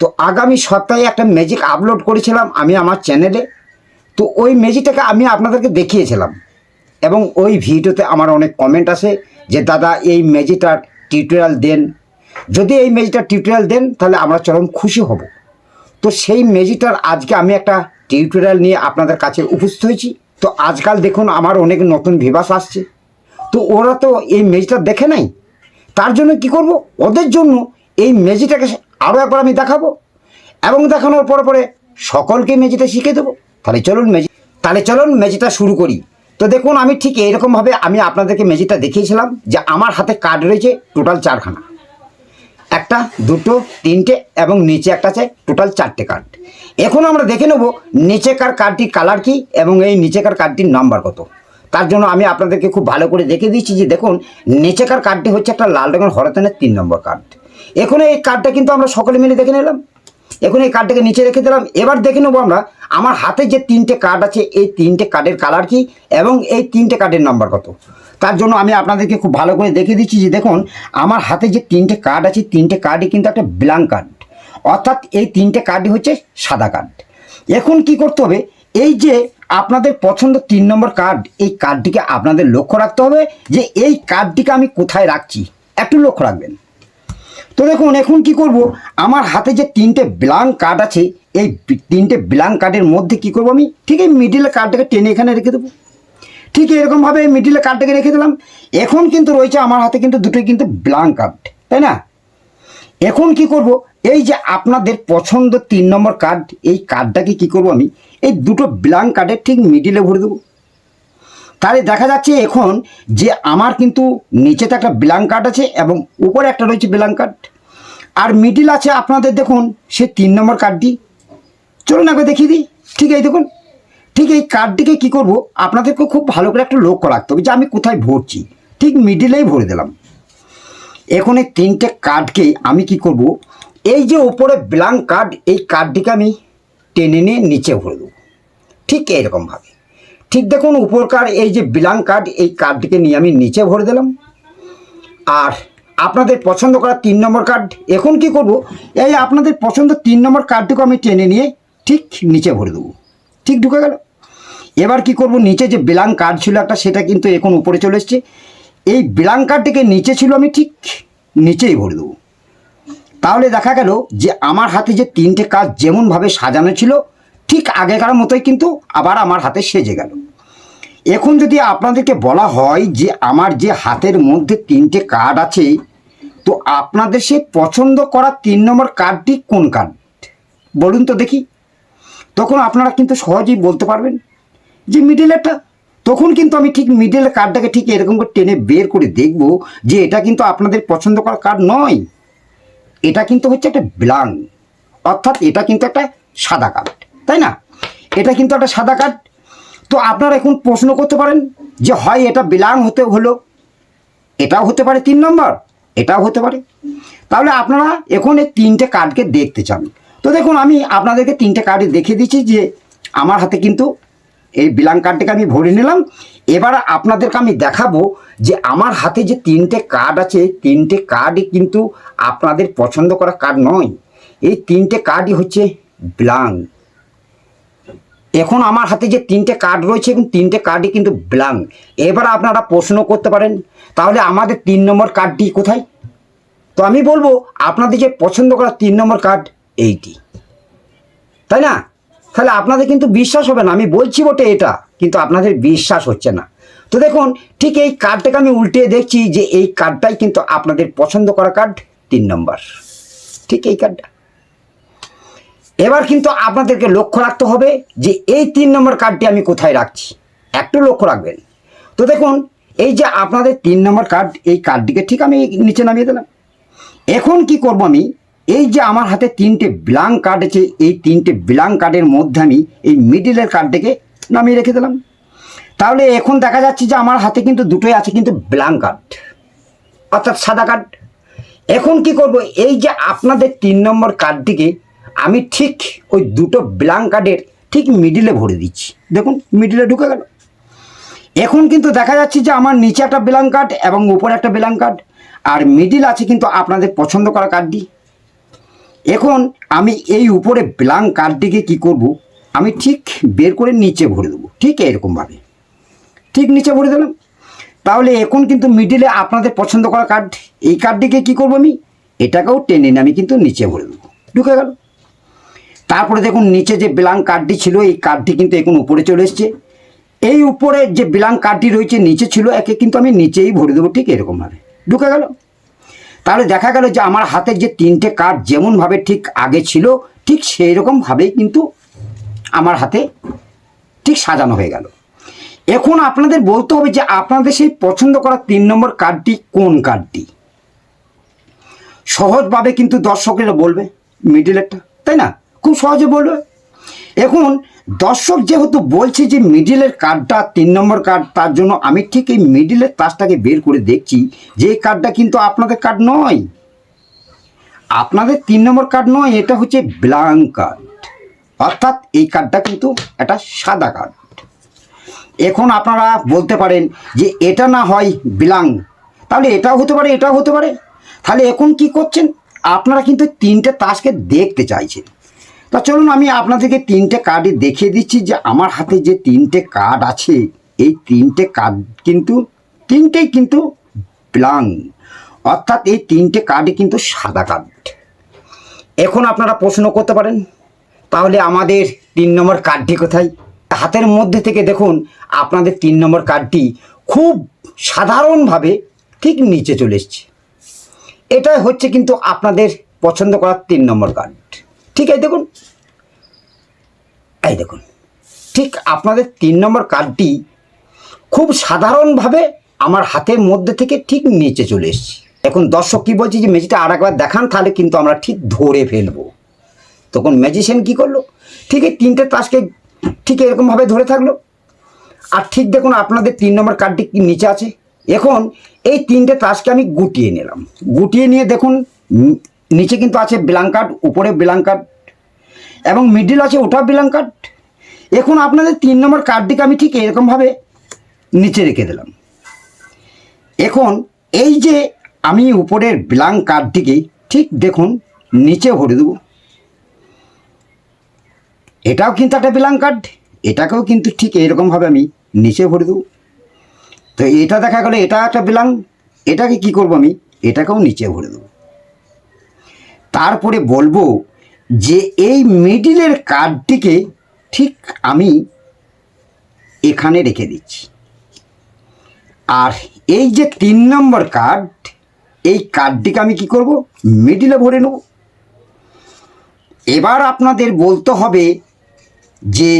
তো আগামী সপ্তাহে একটা ম্যাজিক আপলোড করেছিলাম আমি আমার চ্যানেলে। তো ওই ম্যাজিকটাকে আমি আপনাদেরকে দেখিয়েছিলাম এবং ওই ভিডিওতে আমার অনেক কমেন্ট আসে যে দাদা এই ম্যাজিকটার টিউটোরিয়াল দেন, যদি এই ম্যাজিকটার টিউটোরিয়াল দেন তাহলে আমরা চরম খুশি হব। তো সেই ম্যাজিকটার আজকে আমি একটা টিউটোরিয়াল নিয়ে আপনাদের কাছে উপস্থিত হয়েছি। তো আজকাল দেখুন আমার অনেক নতুন ভিউয়ার্স আসছে, তো ওরা তো এই ম্যাজিকটা দেখে নাই। তার জন্য কি করব, ওদের জন্য এই ম্যাজিকটাকে আরও একবার আমি দেখাবো এবং দেখানোর পরে পরে সকলকে ম্যাজিকটা শিখে দেবো। তাহলে চলুন ম্যাজিকটা শুরু করি। তো দেখুন আমি ঠিক এইরকমভাবে আমি আপনাদেরকে ম্যাজিকটা দেখিয়েছিলাম যে আমার হাতে কার্ড রয়েছে টোটাল 4খানা, একটা, দুটো, তিনটে এবং নিচে একটা আছে, টোটাল 4টে কার্ড। এখন আমরা দেখে নেব নিচেকার কার্ডটির কালার কি এবং এই নিচেকার কার্ডটির নাম্বার কত। তার জন্য আমি আপনাদেরকে খুব ভালো করে দেখে দিচ্ছি যে দেখুন নিচেকার কার্ডটি হচ্ছে একটা লাল রঙের হরতনের 3 নম্বর কার্ড। এখন এই কার্ডটা কিন্তু আমরা সকলে মিলে দেখে নিলাম। এখন এই কার্ডটাকে নিচে রেখে দিলাম। এবার দেখে নেবো আমরা আমার হাতে যে 3টে কার্ড আছে এই 3টে কার্ডের কালার কি এবং এই 3টে কার্ডের নাম্বার কত। তার জন্য আমি আপনাদেরকে খুব ভালো করে দেখে দিচ্ছি যে দেখুন আমার হাতে যে 3টে কার্ড আছে 3টে কার্ডই কিন্তু একটা ব্ল্যাঙ্ক কার্ড, অর্থাৎ এই 3টে কার্ডই হচ্ছে সাদা কার্ড। এখন কি করতে হবে, এই যে আপনাদের পছন্দ 3 নম্বর কার্ড, এই কার্ডটিকে আপনাদের লক্ষ্য রাখতে হবে যে এই কার্ডটিকে আমি কোথায় রাখছি, একটু লক্ষ্য রাখবেন। তো দেখুন এখন কি করব, আমার হাতে যে 3টে ব্ল্যাঙ্ক কার্ড আছে এই 3টে ব্ল্যাঙ্ক কার্ডের মধ্যে কি করব আমি ঠিক এই মিডিলে কার্ডটাকে টেনে এখানে রেখে দেবো। ঠিক এরকমভাবে মিডিলে কার্ডটাকে রেখে দিলাম। এখন কিন্তু রয়েছে আমার হাতে কিন্তু দুটোই কিন্তু ব্ল্যাঙ্ক কার্ড, তাই না? এখন কি করব, এই যে আপনাদের পছন্দ 3 নম্বর কার্ড, এই কার্ডটাকে কি করব আমি এই দুটো ব্ল্যাঙ্ক কার্ডের ঠিক মিডিলে ভরে দেবো। তাহলে দেখা যাচ্ছে এখন যে আমার কিন্তু নিচেতে একটা ব্ল্যাঙ্ক কার্ড আছে এবং উপরে একটা রয়েছে ব্ল্যাঙ্ক কার্ড, আর মিডিল আছে আপনাদের দেখুন সে 3 নম্বর কার্ডটি। চলুন আগে দেখিয়ে দিই। ঠিক এই দেখুন, ঠিক এই কার্ডটিকে কি করব আপনাদেরকে খুব ভালো করে একটা লক্ষ্য রাখতে হবে যে আমি কোথায় ভরছি। ঠিক মিডিলেই ভরে দিলাম। এখন এই 3টে কার্ডকে আমি কি করব, এই যে উপরে ব্ল্যাঙ্ক কার্ড এই কার্ডটিকে আমি টেনে নিয়ে নিচে ভরে দেবো। ঠিক এইরকমভাবে ঠিক দেখুন উপরকার এই যে ব্ল্যাঙ্ক কার্ড এই কার্ডটিকে নিয়ে আমি নিচে ভরে দিলাম। আর আপনাদের পছন্দ করা 3 নম্বর কার্ড, এখন কি করব, এই আপনাদের পছন্দ 3 নম্বর কার্ডটিকে আমি টেনে নিয়ে ঠিক নিচে ভরে দেবো। ঠিক ঢুকে গেল। এবার কি করব, নিচে যে ব্ল্যাঙ্ক কার্ড ছিল একটা সেটা কিন্তু এখন উপরে চলে এসছে। এই ব্ল্যাঙ্ক কার্ডটিকে নিচে ছিল আমি ঠিক নিচেই ভরে দেবো। তাহলে দেখা গেল যে আমার হাতে যে 3টে কার্ড যেমনভাবে সাজানো ছিল ঠিক আগেকার মতোই কিন্তু আবার আমার হাতে সেজে গেল। এখন যদি আপনাদেরকে বলা হয় যে আমার যে হাতের মধ্যে 3টে কার্ড আছে, তো আপনাদের সে পছন্দ করা 3 নম্বর কার্ডটি কোন কার্ড বলুন তো দেখি। তখন আপনারা কিন্তু সহজেই বলতে পারবেন যে মিডিলেরটা। তখন কিন্তু আমি ঠিক মিডিলের কার্ডটাকে ঠিক এরকম করে টেনে বের করে দেখব যে এটা কিন্তু আপনাদের পছন্দ করা কার্ড নয়, এটা কিন্তু হচ্ছে একটা ব্ল্যাঙ্ক, অর্থাৎ এটা কিন্তু একটা সাদা কার্ড, তাই না? এটা কিন্তু একটা সাদা কার্ড। তো আপনারা এখন প্রশ্ন করতে পারেন যে হয় এটা ব্ল্যাঙ্ক হতে হলো, এটাও হতে পারে 3 নম্বর, এটাও হতে পারে। তাহলে আপনারা এখন এই 3টে কার্ডকে দেখতে চান। তো দেখুন আমি আপনাদেরকে 3টে কার্ড দেখিয়ে দিচ্ছি যে আমার হাতে কিন্তু এই ব্ল্যাঙ্ক কার্ডটাকে আমি ভরে নিলাম। এবার আপনাদেরকে আমি দেখাবো যে আমার হাতে যে 3টে কার্ড আছে 3টে কার্ডই কিন্তু আপনাদের পছন্দ করা কার্ড নয়, এই 3টে কার্ডই হচ্ছে ব্ল্যাঙ্ক। এখন আমার হাতে যে 3টে কার্ড রয়েছে এবং 3টে কার্ডই কিন্তু ব্ল্যাঙ্ক। এবার আপনারা প্রশ্ন করতে পারেন তাহলে আমাদের 3 নম্বর কার্ডটি কোথায়? তো আমি বলবো আপনাদের যে পছন্দ করা 3 নম্বর কার্ড এইটি, তাই না? তাহলে আপনাদের কিন্তু বিশ্বাস হবে না, আমি বলছি বটে এটা, কিন্তু আপনাদের বিশ্বাস হচ্ছে না। তো দেখুন ঠিক এই কার্ডটাকে আমি উল্টে দেখছি যে এই কার্ডটাই কিন্তু আপনাদের পছন্দ করা কার্ড 3 নম্বর, ঠিক এই কার্ডটা। এবার কিন্তু আপনাদেরকে লক্ষ্য রাখতে হবে যে এই 3 নম্বর কার্ডটি আমি কোথায় রাখছি, একটু লক্ষ্য রাখবেন। তো দেখুন এই যে আপনাদের 3 নম্বর কার্ড, এই কার্ডটিকে ঠিক আমি নিচে নামিয়ে দিলাম। এখন কি করব আমি এই যে আমার হাতে 3টে ব্ল্যাঙ্ক কার্ড আছে এই 3টে ব্ল্যাঙ্ক কার্ডের মধ্যে আমি এই মিডিলের কার্ডটাকে নামিয়ে রেখে দিলাম। তাহলে এখন দেখা যাচ্ছে যে আমার হাতে কিন্তু দুটোই আছে কিন্তু ব্ল্যাঙ্ক কার্ড, অর্থাৎ সাদা কার্ড। এখন কি করব, এই যে আপনাদের 3 নম্বর কার্ডটিকে আমি ঠিক ওই দুটো ব্ল্যাঙ্ক কার্ডের ঠিক মিডিলে ভরে দিচ্ছি। দেখুন মিডিলে ঢুকে গেল। এখন কিন্তু দেখা যাচ্ছে যে আমার নিচে একটা ব্ল্যাঙ্ক কার্ড এবং উপরে একটা ব্ল্যাঙ্ক কার্ড, আর মিডিল আছে কিন্তু আপনাদের পছন্দ করা কার্ডটি। এখন আমি এই উপরে ব্ল্যাঙ্ক কার্ডটিকে কি করব, আমি ঠিক বের করে নিচে ভরে দেবো, ঠিক এরকমভাবে ঠিক নিচে ভরে দিলাম। তাহলে এখন কিন্তু মিডিলে আপনাদের পছন্দ করা কার্ড, এই কার্ডটিকে কি করব, আমি এটাকেও টেনে নিয়ে আমি কিন্তু নিচে ভরে দেবো, ঢুকে গেল। তারপরে দেখুন নিচে যে ব্ল্যাঙ্ক কার্ডটি ছিল এই কার্ডটি কিন্তু এখন উপরে চলে এসছে। এই উপরে যে ব্ল্যাঙ্ক কার্ডটি রয়েছে নিচে ছিল, একে কিন্তু আমি নিচেই ভরে দেবো, ঠিক এরকমভাবে ঢুকে গেল। তাহলে দেখা গেল যে আমার হাতে যে তিনটে কার্ড যেমনভাবে ঠিক আগে ছিল ঠিক সেই রকমভাবেই কিন্তু আমার হাতে ঠিক সাজানো হয়ে গেল। এখন আপনাদের বলতে হবে যে আপনাদের সেই পছন্দ করা 3 নম্বর কার্ডটি কোন কার্ডটি। সহজভাবে কিন্তু দর্শকেরা বলবে মিডিলেরটা, তাই না? খুব সহজে বলবে। এখন দর্শক যেহেতু বলছে যে মিডিলের কার্ডটা 3 নম্বর কার্ড, তার জন্য আমি ঠিক এই মিডিলের তাসটাকে বের করে দেখছি যে এই কার্ডটা কিন্তু আপনাদের কার্ড নয়, আপনাদের 3 নম্বর কার্ড নয়, এটা হচ্ছে ব্ল্যাঙ্ক কার্ড, অর্থাৎ এই কার্ডটা কিন্তু একটা সাদা কার্ড। এখন আপনারা বলতে পারেন যে এটা না হয় ব্ল্যাঙ্ক, তাহলে এটাও হতে পারে, এটাও হতে পারে। তাহলে এখন কি করছেন, আপনারা কিন্তু 3টে তাসকে দেখতে চাইছেন। তা চলুন আমি আপনাদেরকে 3টে কার্ডই দেখিয়ে দিচ্ছি যে আমার হাতে যে 3টে কার্ড আছে এই 3টে কার্ড কিন্তু 3টেই কিন্তু ব্ল্যাঙ্ক, অর্থাৎ এই 3টে কার্ডই কিন্তু সাদা কার্ড। এখন আপনারা প্রশ্ন করতে পারেন তাহলে আমাদের 3 নম্বর কার্ডটি কোথায়? হাতের মধ্যে থেকে দেখুন আপনাদের 3 নম্বর কার্ডটি খুব সাধারণভাবে ঠিক নিচে চলে এসছে। এটাই হচ্ছে কিন্তু আপনাদের পছন্দ করার 3 নম্বর কার্ড। ঠিক আছে, দেখুন এই দেখুন ঠিক আপনাদের 3 নম্বর কার্ডটি খুব সাধারণভাবে আমার হাতের মধ্যে থেকে ঠিক নিচে চলে এসছে। এখন দর্শক কি বলছে যে ম্যাজিকটা আর একবার দেখান, তাহলে কিন্তু আমরা ঠিক ধরে ফেলবো। তখন ম্যাজিশিয়ান কি করলো, ঠিক এই 3টে তাসকে ঠিক এরকমভাবে ধরে থাকলো, আর ঠিক দেখুন আপনাদের 3 নম্বর কার্ডটি নিচে আছে। এখন এই 3টে তাসকে আমি গুটিয়ে নিলাম, গুটিয়ে নিয়ে দেখুন নিচে কিন্তু আছে ব্ল্যাঙ্ক কার্ড, উপরে ব্ল্যাঙ্ক কার্ড এবং মিডিল আছে ওটা ব্ল্যাঙ্ক কার্ড। এখন আপনাদের 3 নম্বর কার্ডটিকে আমি ঠিক এরকমভাবে নিচে রেখে দিলাম। এখন এই যে আমি উপরের ব্ল্যাঙ্ক কার্ডটিকে ঠিক দেখুন নিচে ভরে দেবো, এটাও কিন্তু একটা ব্ল্যাঙ্ক কার্ড, এটাকেও কিন্তু ঠিক এরকমভাবে আমি নিচে ভরে দেবো। তো এটা দেখা গেলো এটা একটা ব্ল্যাঙ্ক, এটাকে কি করব, আমি এটাকেও নিচে ভরে দেবো। তারপরে বলবো যে এই মিডিলের কার্ডটিকে ঠিক আমি এখানে রেখে দিচ্ছি, আর এই যে 3 নম্বর কার্ড এই কার্ডটিকে আমি কি করব, মিডিলে ভরে নেব। এবার আপনাদের বলতে হবে যে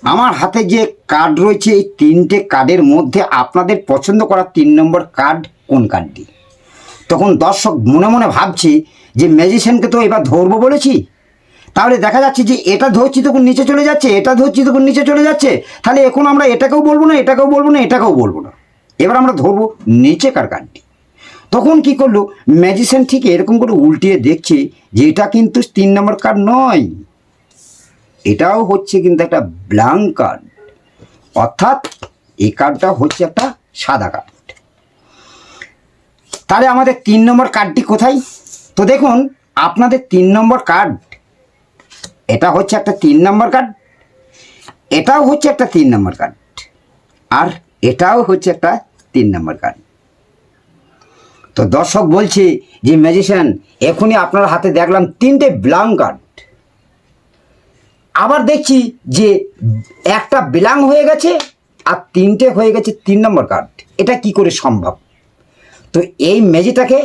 আমার হাতে যে কার্ড রয়েছে এই 3টে কার্ডের মধ্যে আপনাদের পছন্দ করা 3 নম্বর কার্ড কোন কার্ডটি। তখন দর্শক মনে মনে ভাবছে যে ম্যাজিশিয়ানকে তো এবার ধরবো বলেছি, তাহলে দেখা যাচ্ছে যে এটা ধরছি তখন নিচে চলে যাচ্ছে, এটা ধরছি তখন নিচে চলে যাচ্ছে, তাহলে এখন আমরা এটাকেও বলবো না, এটাকেও বলবো না, এটাকেও বলবো না, এবার আমরা ধরবো নিচেকার কার্ডটি। তখন কি করলো ম্যাজিশিয়ান ঠিক এরকম করে উল্টিয়ে দেখছে যে এটা কিন্তু 3 নম্বর কার্ড নয়, এটাও হচ্ছে কিন্তু একটা ব্ল্যাঙ্ক কার্ড, অর্থাৎ এই কার্ডটা হচ্ছে একটা সাদা কার্ড। তাহলে আমাদের 3 নম্বর কার্ডটি কোথায়? তো দেখুন আপনাদের 3 নম্বর কার্ড, এটা হচ্ছে একটা 3 নম্বর কার্ড, এটাও হচ্ছে একটা 3 নম্বর কার্ড, আর এটাও হচ্ছে একটা 3 নম্বর কার্ড। তো দর্শক বলছে যে ম্যাজিশিয়ান এখনই আপনার হাতে দেখলাম 3টে ব্ল্যাঙ্ক কার্ড, আবার দেখছি যে একটা ব্ল্যাঙ্ক হয়ে গেছে আর 3টে হয়ে গেছে 3 নম্বর কার্ড, এটা কি করে সম্ভব? তো এই ম্যাজিকটাকে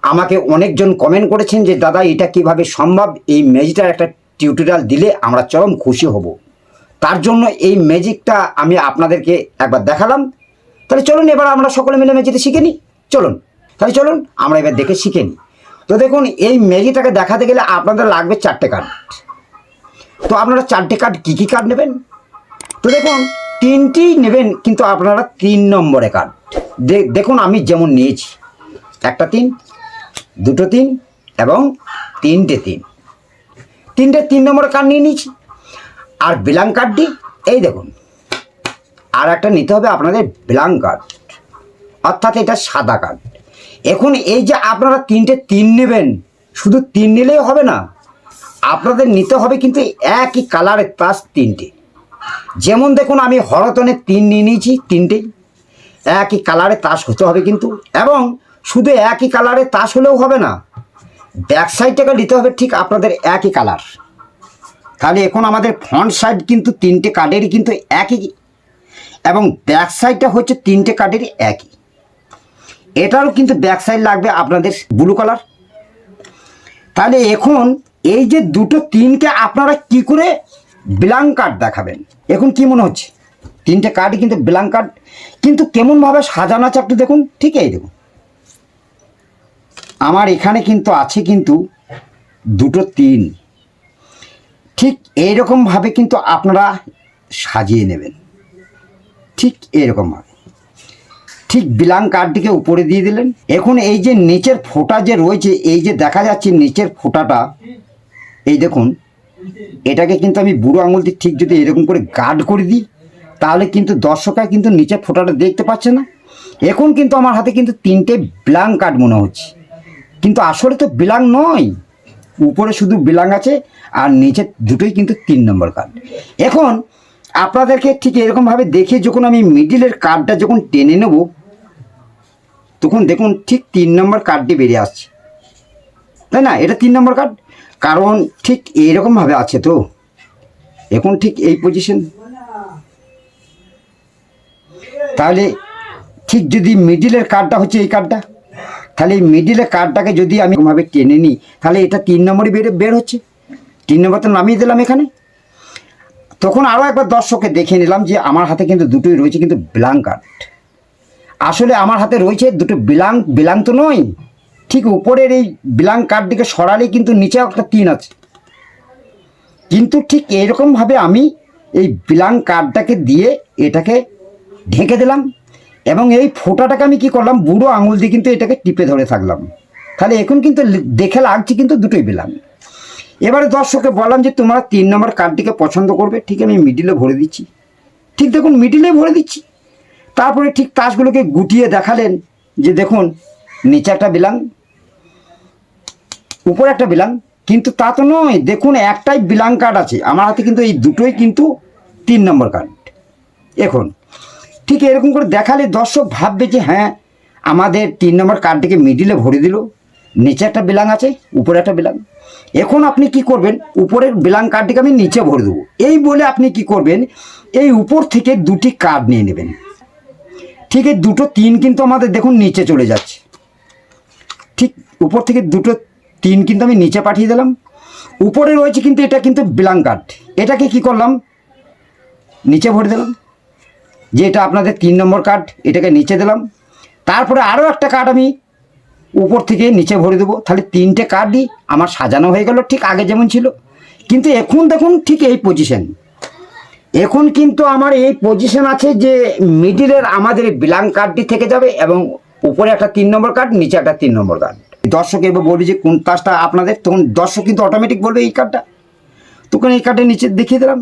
আমাকে অনেকজন কমেন্ট করেছেন যে দাদা এটা কিভাবে সম্ভব, এই ম্যাজিকটার একটা টিউটোরিয়াল দিলে আমরা চরম খুশি হব। তার জন্য এই ম্যাজিকটা আমি আপনাদেরকে একবার দেখালাম। তাহলে চলুন এবার আমরা সকলে মিলে ম্যাজিকটা শিখে নিই, চলুন তাহলে চলুন আমরা এবার দেখে শিখে নিই। তো দেখুন এই ম্যাজিকটাকে দেখাতে গেলে আপনাদের লাগবে 4টে কার্ড। তো আপনারা 4টে কার্ড কী কী কার্ড নেবেন? তো দেখুন 3টিই নেবেন, কিন্তু আপনারা 3 নম্বরে কার্ড দেখুন আমি যেমন নিয়েছি, একটা 3, দুটো 3 এবং 3টে 3, 3টে 3 নম্বরে কার্ড নিয়ে নিয়েছি। আর ব্ল্যাঙ্ক কার্ডটি এই দেখুন, আর একটা নিতে হবে আপনাদের ব্ল্যাঙ্ক কার্ড, অর্থাৎ এটা সাদা কার্ড। এখন এই যে আপনারা 3টে 3 নেবেন, শুধু 3 নিলেই হবে না, আপনাদের নিতে হবে কিন্তু একই কালারের তাস 3টে। যেমন দেখুন আমি হরতনের 3 নিয়ে নিয়েছি, 3টেই একই কালারের তাস হতে হবে কিন্তু। এবং শুধু একই কালারের তাস হলেও হবে না, ব্যাক সাইডটাকে নিতে হবে ঠিক আপনাদের একই কালার। তাহলে এখন আমাদের ফ্রন্ট সাইড কিন্তু 3টে কার্ডেরই কিন্তু একই, এবং ব্যাক সাইডটা হচ্ছে 3টে কার্ডেরই একই। এটারও কিন্তু ব্যাক সাইড লাগবে আপনাদের ব্লু কালার। তাহলে এখন এই যে দুটো 3কে আপনারা কি করে ব্ল্যাঙ্ক কার্ড দেখাবেন? এখন কি মনে হচ্ছে 3টে কার্ডই কিন্তু ব্ল্যাঙ্ক কার্ড, কিন্তু কেমনভাবে সাজানো আছে একটু দেখুন। ঠিক এই দেখুন, আমার এখানে কিন্তু আছে কিন্তু দুটো 3, ঠিক এইরকমভাবে কিন্তু আপনারা সাজিয়ে নেবেন, ঠিক এইরকমভাবে। ঠিক ব্ল্যাঙ্ক কার্ডটিকে উপরে দিয়ে দিলেন। এখন এই যে নিচের ফোঁটা যে রয়েছে, এই যে দেখা যাচ্ছে নিচের ফোঁটাটা, এই দেখুন, এটাকে কিন্তু আমি বুড়ো আঙুল দিয়ে ঠিক যদি এরকম করে গার্ড করে দিই, তাহলে কিন্তু দর্শকরা কিন্তু নিচের ফোঁটাটা দেখতে পাচ্ছে না। এখন কিন্তু আমার হাতে কিন্তু 3টে ব্ল্যাঙ্ক কার্ড মনে হচ্ছে, কিন্তু আসলে তো ব্ল্যাঙ্ক নয়, উপরে শুধু ব্ল্যাঙ্ক আছে আর নিচে দুটোই কিন্তু 3 নম্বর কার্ড। এখন আপনাদেরকে ঠিক এরকমভাবে দেখে যখন আমি মিডিলের কার্ডটা যখন টেনে নেব, তখন দেখুন ঠিক 3 নম্বর কার্ডটি বেরিয়ে আসছে, তাই না? এটা 3 নম্বর কার্ড, কারণ ঠিক এইরকমভাবে আছে তো। এখন ঠিক এই পজিশন, তাহলে ঠিক যদি মিডিলের কার্ডটা হচ্ছে এই কার্ডটা, তাহলে এই মিডিলের কার্ডটাকে যদি আমি এরকমভাবে টেনে নিই, তাহলে এটা 3 নম্বরই বের হচ্ছে। 3 নম্বর তো নামিয়ে দিলাম এখানে। তখন আরও একবার দর্শককে দেখে নিলাম যে আমার হাতে কিন্তু দুটোই রয়েছে কিন্তু ব্ল্যাঙ্ক কার্ড। আসলে আমার হাতে রয়েছে দুটো ব্ল্যাঙ্ক তো নয়, ঠিক উপরের এই ব্ল্যাঙ্ক কার্ডটিকে সরালেই কিন্তু নিচে একটা 3 আছে। কিন্তু ঠিক এইরকমভাবে আমি এই ব্ল্যাঙ্ক কার্ডটাকে দিয়ে এটাকে ঢেকে দিলাম, এবং এই ফোঁটাটাকে আমি কি করলাম, বুড়ো আঙুল দিয়ে কিন্তু এটাকে টিপে ধরে থাকলাম। তাহলে এখন কিন্তু দেখে লাগছে কিন্তু দুটোই ব্ল্যাঙ্ক। এবারে দর্শককে বললাম যে তোমরা 3 নম্বর কার্ডটিকে পছন্দ করবে, ঠিক আমি মিডিলে ভরে দিচ্ছি। ঠিক দেখুন মিডিলে ভরে দিচ্ছি। তারপরে ঠিক তাসগুলোকে গুটিয়ে দেখালেন যে দেখুন নিচে একটা ব্ল্যাঙ্ক, উপরে একটা ব্ল্যাঙ্ক, কিন্তু তা তো নয়, দেখুন একটাই ব্ল্যাঙ্ক কার্ড আছে আমার হাতে, কিন্তু এই দুটোই কিন্তু 3 নম্বর কার্ড। এখন ঠিক এরকম করে দেখালে দর্শক ভাববে যে হ্যাঁ, আমাদের 3 নম্বর কার্ডটিকে মিডিলে ভরে দিল, নিচে একটা ব্ল্যাঙ্ক আছে, উপরে একটা ব্ল্যাঙ্ক। এখন আপনি কি করবেন, উপরের ব্ল্যাঙ্ক কার্ডটিকে আমি নিচে ভরে দেবো, এই বলে আপনি কি করবেন, এই উপর থেকে 2টি কার্ড নিয়ে নেবেন। ঠিক এই দুটো 3 কিন্তু আমাদের দেখুন নিচে চলে যাচ্ছে, ঠিক উপর থেকে দুটো 3 কিন্তু আমি নিচে পাঠিয়ে দিলাম। উপরে রয়েছে কিন্তু এটা কিন্তু ব্ল্যাঙ্ক কার্ড, এটাকে কি করলাম, নিচে ভরে দিলাম, যে এটা আপনাদের 3 নম্বর কার্ড, এটাকে নিচে দিলাম। তারপরে আরও একটা কার্ড আমি উপর থেকে নিচে ভরে দেবো, তাহলে 3টে কার্ডই আমার সাজানো হয়ে গেল ঠিক আগে যেমন ছিল। কিন্তু এখন দেখুন ঠিক এই পজিশন, এখন কিন্তু আমার এই পজিশন আছে যে মিডিলের আমাদের ব্ল্যাঙ্ক কার্ডটি থেকে যাবে, এবং উপরে একটা 3 নম্বর কার্ড, নিচে একটা 3 নম্বর কার্ড। দর্শক এবার বলবে যে কোন তাসটা আপনাদের, তখন দর্শক কিন্তু অটোমেটিক বলবে এই কার্ডটা। তখন এই কার্ডের নিচে দেখিয়ে দিলাম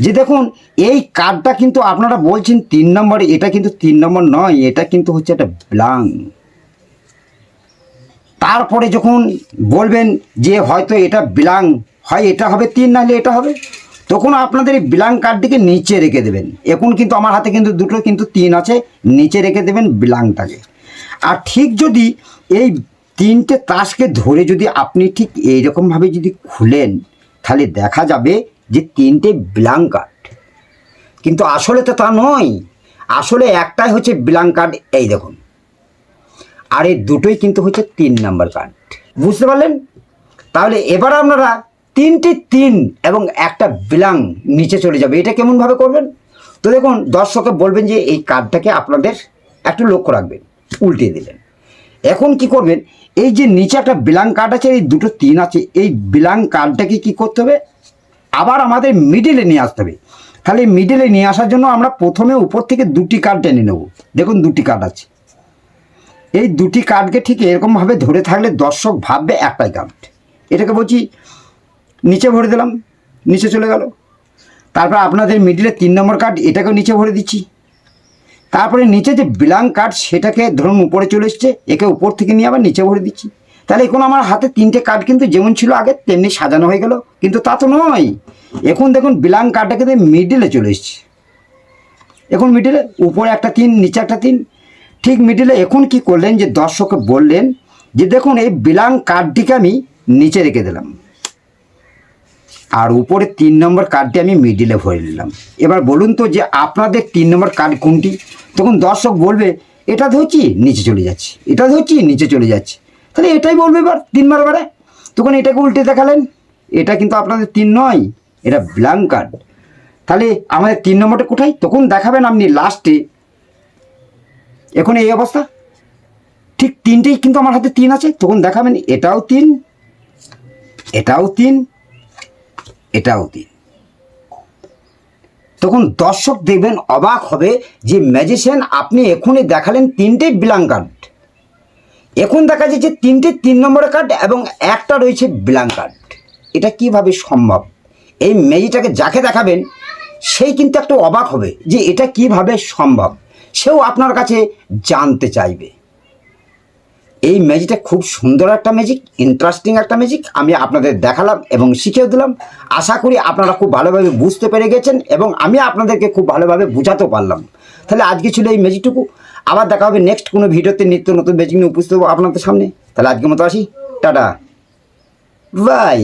যে দেখুন এই কার্ডটা কিন্তু আপনারা বলছেন 3 নম্বর, এটা কিন্তু 3 নম্বর নয়, এটা কিন্তু হচ্ছে একটা ব্ল্যাঙ্ক। তারপরে যখন বলবেন যে হয়তো এটা ব্ল্যাঙ্ক, হয় এটা হবে 3, নাহলে এটা হবে, তখন আপনাদের এই ব্ল্যাঙ্ক কার্ডটিকে নিচে রেখে দেবেন। এখন কিন্তু আমার হাতে কিন্তু দুটো কিন্তু 3 আছে, নিচে রেখে দেবেন ব্ল্যাঙ্কটাকে। আর ঠিক যদি এই 3টে তাসকে ধরে যদি আপনি ঠিক এইরকমভাবে যদি খুলেন, তাহলে দেখা যাবে যে 3টে ব্ল্যাঙ্ক কার্ড, কিন্তু আসলে তো তা নয়, আসলে একটাই হচ্ছে ব্ল্যাঙ্ক কার্ড, এই দেখুন, আর এই দুটোই কিন্তু হচ্ছে 3 নম্বর কার্ড। বুঝতে পারলেন? তাহলে এবার আপনারা 3টে 3 এবং একটা ব্ল্যাঙ্ক নিচে চলে যাবে, এটা কেমনভাবে করবেন? তো দেখুন দর্শককে বলবেন যে এই কার্ডটাকে আপনাদের একটু লক্ষ্য রাখবেন, উল্টে দিলেন। এখন কি করবেন, এই যে নিচে একটা ব্ল্যাঙ্ক কার্ড আছে, এই দুটো 3 আছে, এই ব্ল্যাঙ্ক কার্ডটাকে কি করতে হবে, আবার আমাদের মিডিলে নিয়ে আসতে হবে। তাহলে মিডিলে নিয়ে আসার জন্য আমরা প্রথমে উপর থেকে 2টি কার্ড টেনে নেব। দেখুন 2টি কার্ড আছে, এই 2টি কার্ডকে ঠিক এরকমভাবে ধরে থাকলে দর্শক ভাববে একটাই কার্ড। এটাকে বলছি নিচে ভরে দিলাম, নিচে চলে গেল। তারপর আপনাদের মিডিলে 3 নম্বর কার্ড, এটাকেও নিচে ভরে দিচ্ছি। তারপরে নিচে যে ব্ল্যাঙ্ক কার্ড, সেটাকে ধরুন উপরে চলে এসছে, একে উপর থেকে নিয়ে আবার নিচে ভরে দিচ্ছি। তাহলে এখন আমার হাতে 3টে কার্ড কিন্তু যেমন ছিল আগে তেমনি সাজানো হয়ে গেল, কিন্তু তা তো নয়। এখন দেখুন ব্ল্যাঙ্ক কার্ডটা কিন্তু মিডিলে চলে এসছে। এখন মিডিলে উপরে একটা 3, নিচে একটা 3, ঠিক মিডিলে। এখন কি করলেন যে দর্শককে বললেন যে দেখুন এই ব্ল্যাঙ্ক কার্ডটিকে আমি নিচে রেখে দিলাম, আর উপরে 3 নম্বর কার্ডটি আমি মিডিলে ভরে নিলাম। এবার বলুন তো যে আপনাদের 3 নম্বর কার্ড কোনটি? তখন দর্শক বলবে এটা ধরছি নিচে চলে যাচ্ছে, এটা ধরছি নিচে চলে যাচ্ছে। তাহলে এটাই বলবে এবার 3 বারে। তখন এটাকে উল্টে দেখালেন, এটা কিন্তু আপনাদের 3 নয়, এটা ব্ল্যাঙ্ক কার্ড। তাহলে আমাদের 3 নম্বরটা কোথায়? তখন দেখাবেন আপনি লাস্টে। এখন এই অবস্থা, ঠিক 3টেই কিন্তু আমার হাতে 3 আছে। তখন দেখাবেন এটাও 3, এটাও 3, এটাও 3। তখন দর্শক দেখবেন অবাক হবে যে ম্যাজিশিয়ান আপনি এখনই দেখালেন 3টে ব্ল্যাঙ্ক কার্ড, এখন দেখা যাচ্ছে 3টে 3 নম্বরের কার্ড এবং একটা রয়েছে ব্ল্যাঙ্ক কার্ড। এটা কিভাবে সম্ভব? এই ম্যাজিকটাকে যাকে দেখাবেন সেই কিন্তু একটু অবাক হবে যে এটা কিভাবে সম্ভব, সেও আপনার কাছে জানতে চাইবে। এই ম্যাজিকটা খুব সুন্দর একটা ম্যাজিক, ইন্টারেস্টিং একটা ম্যাজিক আমি আপনাদের দেখালাম এবং শিখিয়ে দিলাম। আশা করি আপনারা খুব ভালোভাবে বুঝতে পেরে গেছেন এবং আমি আপনাদেরকে খুব ভালোভাবে বোঝাতে পারলাম। তাহলে আজকে ছিল এই ম্যাজিকটুকু। আবার দেখা হবে নেক্সট কোনো ভিডিওতে, নিত্য নতুন ম্যাজিক নিয়ে উপস্থিত হবো আপনাদের সামনে। তাহলে আজকের মতো আসি, টাটা, বাই।